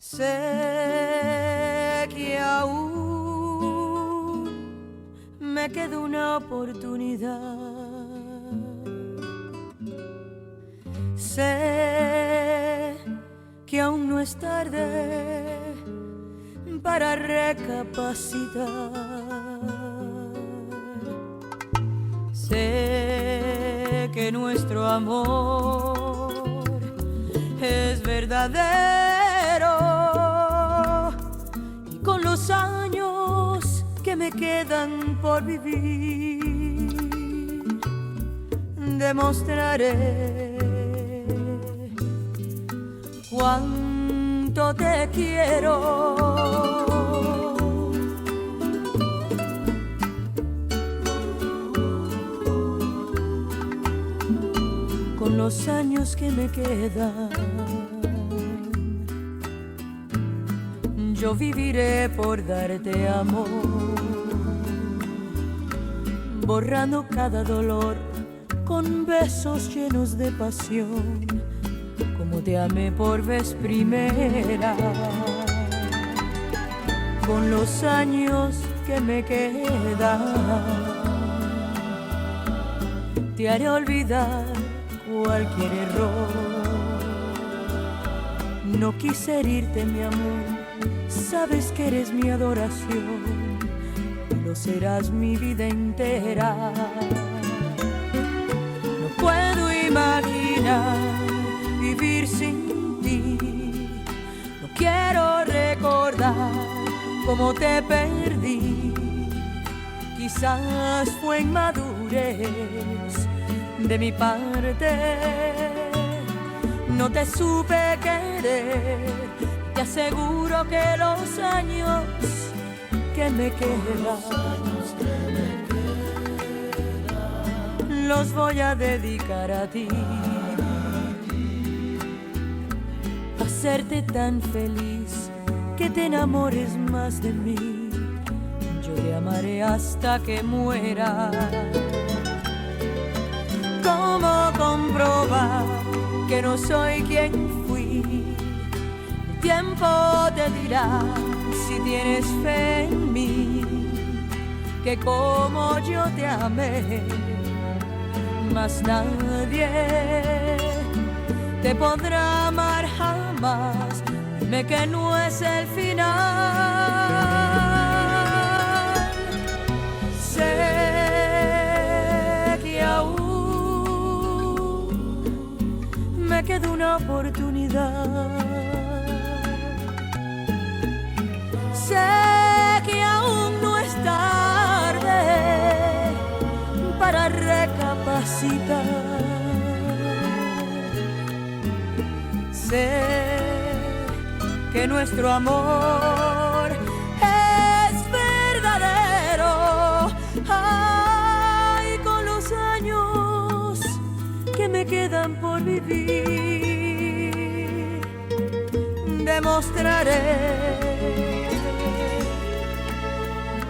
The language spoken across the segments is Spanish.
Sé que aún me queda una oportunidad. Sé que aún no es tarde para recapacitar. Sé que nuestro amor es verdadero y con los años que me quedan por vivir demostraré cuánto te quiero. Con los años que me quedan, yo viviré por darte amor, borrando cada dolor con besos llenos de pasión, como te amé por vez primera. Con los años que me quedan, te haré olvidar cualquier error. No quise herirte, mi amor, sabes que eres mi adoración y lo serás mi vida entera. No puedo imaginar vivir sin ti, no quiero recordar cómo te perdí. Quizás fue inmadurez de mi parte, no te supe querer. Te aseguro que los años que me quedan los voy a dedicar a ti, a hacerte tan feliz que te enamores más de mí. Yo te amaré hasta que muera. ¿Cómo comprobar que no soy quien fui? El tiempo te dirá si tienes fe en mí, que como yo te amé, más nadie te podrá amar jamás. Dime que no es el final. Sé que aún me queda una oportunidad. Sé que aún no es tarde para recapacitar. Sé que nuestro amor es verdadero. Ay, con los años que me quedan por vivir demostraré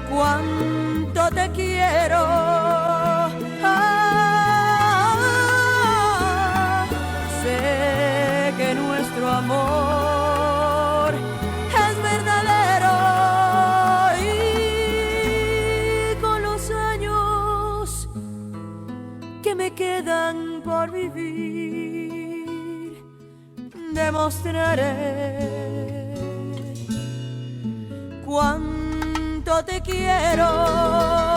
cuánto te quiero. Sé que nuestro amor es verdadero y con los años que me quedan por vivir demostraré cuánto te quiero.